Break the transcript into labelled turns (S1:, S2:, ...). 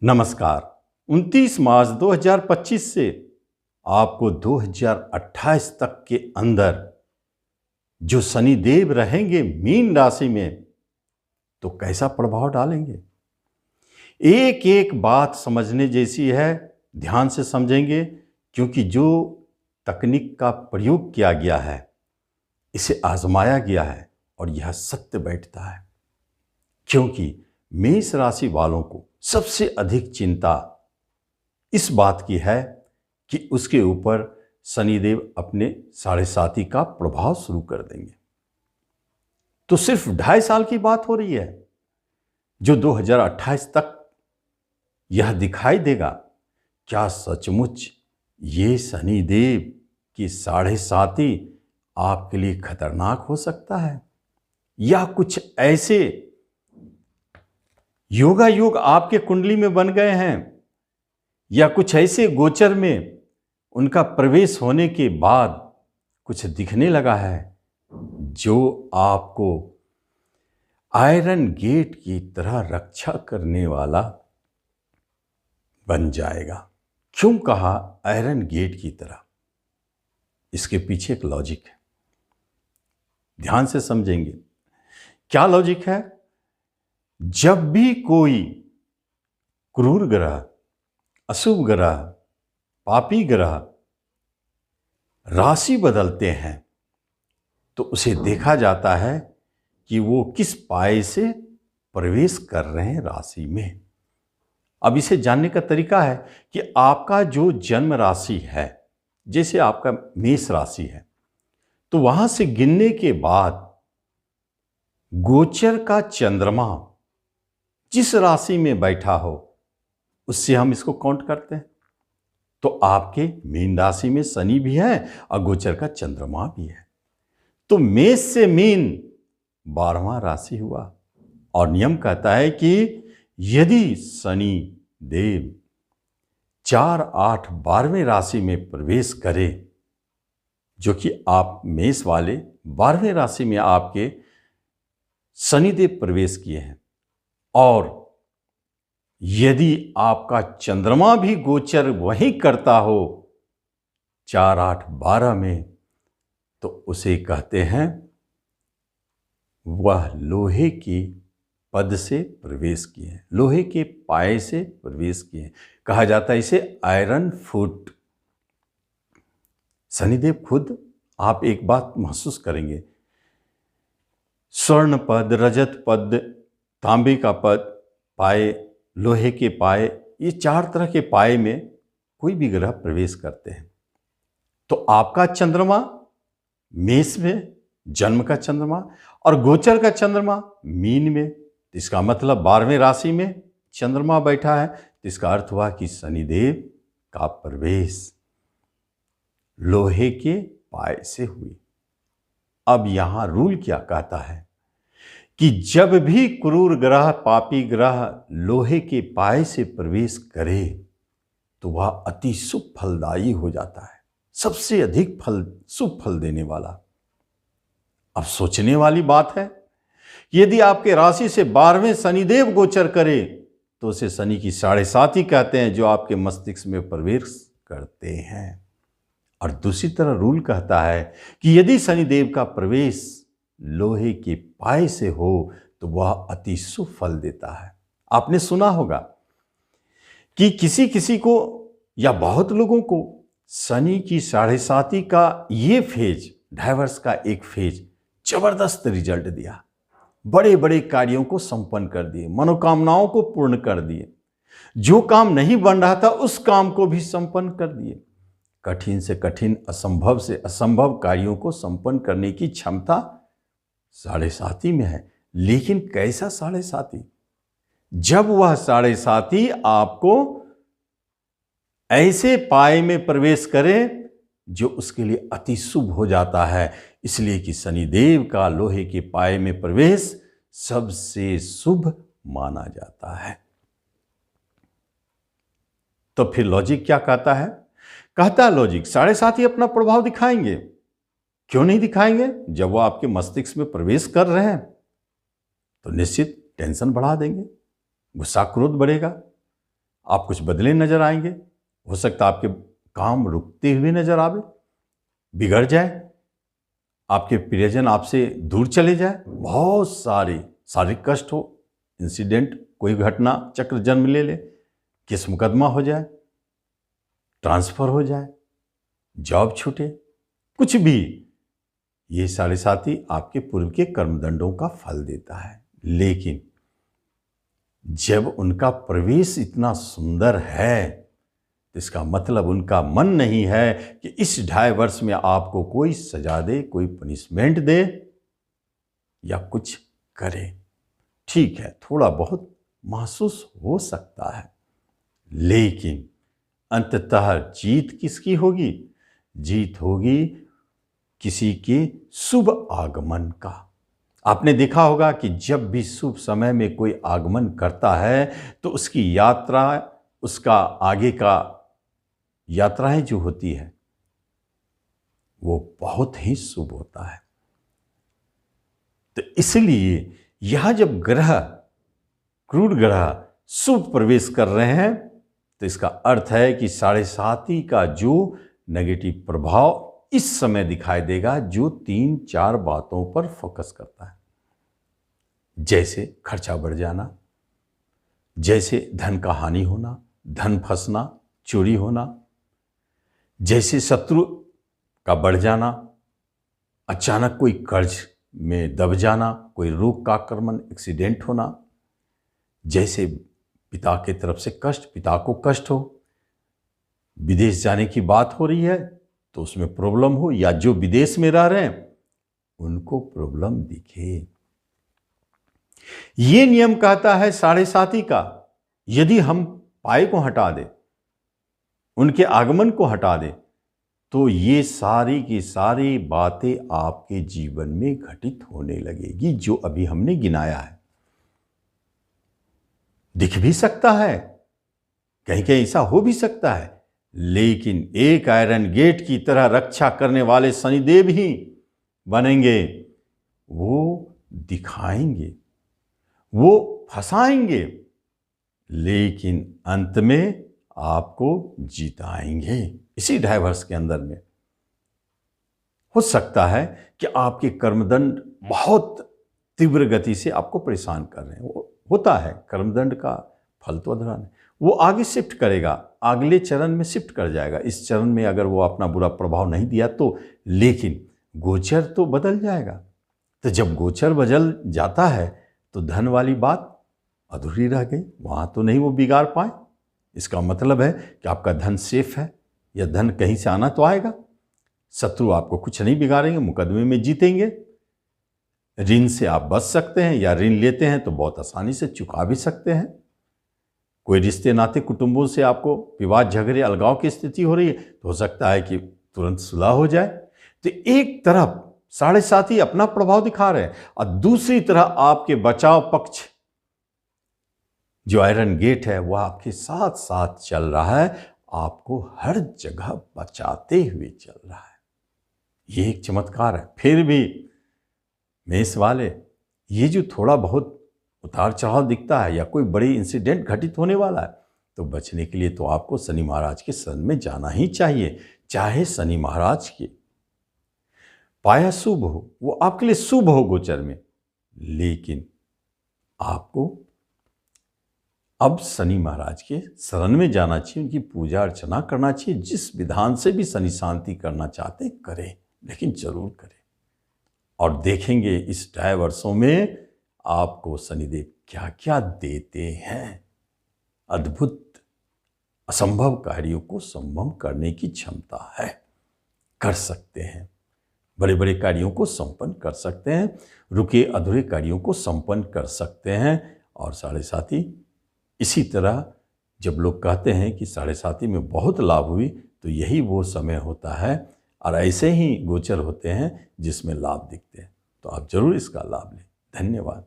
S1: नमस्कार। 29 मार्च 2025 से आपको 2028 तक के अंदर जो शनिदेव रहेंगे मीन राशि में, तो कैसा प्रभाव डालेंगे। एक एक बात समझने जैसी है, ध्यान से समझेंगे, क्योंकि जो तकनीक का प्रयोग किया गया है इसे आजमाया गया है और यह सत्य बैठता है। क्योंकि मेष राशि वालों को सबसे अधिक चिंता इस बात की है कि उसके ऊपर शनिदेव अपने 7.5 का प्रभाव शुरू कर देंगे। तो सिर्फ 2.5 साल की बात हो रही है जो 2028 तक यह दिखाई देगा। क्या सचमुच ये शनिदेव की 7.5 आपके लिए खतरनाक हो सकता है, या कुछ ऐसे योगा योग आपके कुंडली में बन गए हैं, या कुछ ऐसे गोचर में उनका प्रवेश होने के बाद कुछ दिखने लगा है जो आपको आयरन गेट की तरह रक्षा करने वाला बन जाएगा। क्यों कहा आयरन गेट की तरह? इसके पीछे एक लॉजिक है, ध्यान से समझेंगे। क्या लॉजिक है? जब भी कोई क्रूर ग्रह, अशुभ ग्रह, पापी ग्रह राशि बदलते हैं तो उसे देखा जाता है कि वो किस पाए से प्रवेश कर रहे हैं राशि में। अब इसे जानने का तरीका है कि आपका जो जन्म राशि है, जैसे आपका मेष राशि है, तो वहां से गिनने के बाद गोचर का चंद्रमा जिस राशि में बैठा हो उससे हम इसको काउंट करते हैं। तो आपके मीन राशि में शनि भी है और गोचर का चंद्रमा भी है, तो मेष से मीन 12वां राशि हुआ। और नियम कहता है कि यदि शनि देव 4, 8, 12वें राशि में प्रवेश करे, जो कि आप मेष वाले 12वें राशि में आपके शनिदेव प्रवेश किए हैं, और यदि आपका चंद्रमा भी गोचर वही करता हो 4, 8, 12 में, तो उसे कहते हैं वह लोहे की पद से प्रवेश किए हैं, लोहे के पाए से प्रवेश किए हैं। कहा जाता है इसे आयरन फुट। शनिदेव खुद, आप एक बात महसूस करेंगे, स्वर्ण पद, रजत पद, तांबे का पद, पाए, लोहे के पाए, ये 4 तरह के पाए में कोई भी ग्रह प्रवेश करते हैं। तो आपका चंद्रमा मेष में, जन्म का चंद्रमा, और गोचर का चंद्रमा मीन में, तो इसका मतलब 12वें राशि में चंद्रमा बैठा है। तो इसका अर्थ हुआ कि शनिदेव का प्रवेश लोहे के पाए से हुई। अब यहां रूल क्या कहता है कि जब भी क्रूर ग्रह, पापी ग्रह लोहे के पाए से प्रवेश करे तो वह अति शुभ फलदायी हो जाता है, सबसे अधिक शुभ फल देने वाला। अब सोचने वाली बात है, यदि आपके राशि से 12वें शनिदेव गोचर करे तो उसे शनि की 7.5 कहते हैं, जो आपके मस्तिष्क में प्रवेश करते हैं। और दूसरी तरह रूल कहता है कि यदि शनिदेव का प्रवेश लोहे के पाए से हो तो वह अति शुभ फल देता है। आपने सुना होगा कि किसी किसी को या बहुत लोगों को शनि की 7.5 का ये फेज, 2.5 वर्ष का एक फेज, जबरदस्त रिजल्ट दिया। बड़े बड़े कार्यों को संपन्न कर दिए, मनोकामनाओं को पूर्ण कर दिए, जो काम नहीं बन रहा था उस काम को भी संपन्न कर दिए। कठिन से कठिन, असंभव से असंभव कार्यों को संपन्न करने की क्षमता 7.5 में है। लेकिन कैसा 7.5? जब वह 7.5 आपको ऐसे पाए में प्रवेश करे जो उसके लिए अति शुभ हो जाता है। इसलिए कि शनिदेव का लोहे के पाए में प्रवेश सबसे शुभ माना जाता है। तो फिर लॉजिक क्या कहता है? कहता है लॉजिक 7.5 अपना प्रभाव दिखाएंगे। क्यों नहीं दिखाएंगे? जब वो आपके मस्तिष्क में प्रवेश कर रहे हैं तो निश्चित टेंशन बढ़ा देंगे, गुस्सा क्रोध बढ़ेगा, आप कुछ बदले नजर आएंगे। हो सकता है आपके काम रुकते हुए नजर आवे, बिगड़ जाए, आपके प्रियजन आपसे दूर चले जाए, बहुत सारे शारीरिक कष्ट हो, इंसिडेंट, कोई घटना चक्र जन्म ले ले, केस मुकदमा हो जाए, ट्रांसफर हो जाए, जॉब छूटे, कुछ भी। ये साढ़े साथी आपके पूर्व के कर्मदंडों का फल देता है। लेकिन जब उनका प्रवेश इतना सुंदर है तो इसका मतलब उनका मन नहीं है कि इस 2.5 वर्ष में आपको कोई सजा दे, कोई पनिशमेंट दे या कुछ करे। ठीक है, थोड़ा बहुत महसूस हो सकता है, लेकिन अंततः जीत किसकी होगी? जीत होगी किसी के शुभ आगमन का। आपने देखा होगा कि जब भी शुभ समय में कोई आगमन करता है तो उसकी यात्रा, उसका आगे का यात्राएं जो होती है वो बहुत ही शुभ होता है। तो इसलिए यह जब ग्रह, क्रूर ग्रह शुभ प्रवेश कर रहे हैं तो इसका अर्थ है कि साढ़े साथी का जो नेगेटिव प्रभाव इस समय दिखाई देगा, जो 3-4 बातों पर फोकस करता है। जैसे खर्चा बढ़ जाना, जैसे धन का हानि होना, धन फंसना, चोरी होना, जैसे शत्रु का बढ़ जाना, अचानक कोई कर्ज में दब जाना, कोई रोग का आक्रमण, एक्सीडेंट होना, जैसे पिता की तरफ से कष्ट, पिता को कष्ट हो, विदेश जाने की बात हो रही है तो उसमें प्रॉब्लम हो, या जो विदेश में रह रहे हैं उनको प्रॉब्लम दिखे। ये नियम कहता है साढ़े साथी का, यदि हम पाए को हटा दे, उनके आगमन को हटा दे, तो ये सारी की सारी बातें आपके जीवन में घटित होने लगेगी जो अभी हमने गिनाया है। दिख भी सकता है, कहीं कहीं ऐसा हो भी सकता है, लेकिन एक आयरन गेट की तरह रक्षा करने वाले शनिदेव ही बनेंगे। वो दिखाएंगे, वो फंसाएंगे, लेकिन अंत में आपको जिताएंगे। इसी 2.5 वर्ष के अंदर में हो सकता है कि आपके कर्मदंड बहुत तीव्र गति से आपको परेशान कर रहे हैं। वो होता है, कर्मदंड का फल तो अधूरा नहीं, वो आगे शिफ्ट करेगा, अगले चरण में शिफ्ट कर जाएगा। इस चरण में अगर वो अपना बुरा प्रभाव नहीं दिया तो, लेकिन गोचर तो बदल जाएगा। तो जब गोचर बदल जाता है तो धन वाली बात अधूरी रह गई, वहाँ तो नहीं वो बिगाड़ पाए। इसका मतलब है कि आपका धन सेफ है, या धन कहीं से आना तो आएगा, शत्रु आपको कुछ नहीं बिगाड़ेंगे, मुकदमे में जीतेंगे, ऋण से आप बच सकते हैं, या ऋण लेते हैं तो बहुत आसानी से चुका भी सकते हैं। कोई रिश्ते नाते कुटुंबों से आपको विवाद, झगड़े, अलगाव की स्थिति हो रही है तो हो सकता है कि तुरंत सुलह हो जाए। तो एक तरफ साढ़े साथी अपना प्रभाव दिखा रहे हैं और दूसरी तरफ आपके बचाव पक्ष जो आयरन गेट है वह आपके साथ साथ चल रहा है, आपको हर जगह बचाते हुए चल रहा है। ये एक चमत्कार है। फिर भी मेष वाले, ये जो थोड़ा बहुत उतार चढ़ाव दिखता है या कोई बड़ी इंसिडेंट घटित होने वाला है, तो बचने के लिए तो आपको शनि महाराज के शरण में जाना ही चाहिए। चाहे शनि महाराज के पाया शुभ हो, वो आपके लिए शुभ हो गोचर में, लेकिन आपको अब शनि महाराज के शरण में जाना चाहिए, उनकी पूजा अर्चना करना चाहिए। जिस विधान से भी शनि शांति करना चाहते करें, लेकिन जरूर करें। और देखेंगे इस 2.5 वर्षों में आपको शनिदेव क्या क्या देते हैं। अद्भुत, असंभव कार्यों को संभव करने की क्षमता है, कर सकते हैं। बड़े बड़े कार्यों को संपन्न कर सकते हैं, रुके अधूरे कार्यों को संपन्न कर सकते हैं। और साढ़े साथी इसी तरह जब लोग कहते हैं कि साढ़े साथी में बहुत लाभ हुई, तो यही वो समय होता है और ऐसे ही गोचर होते हैं जिसमें लाभ दिखते हैं। तो आप जरूर इसका लाभ लें। धन्यवाद।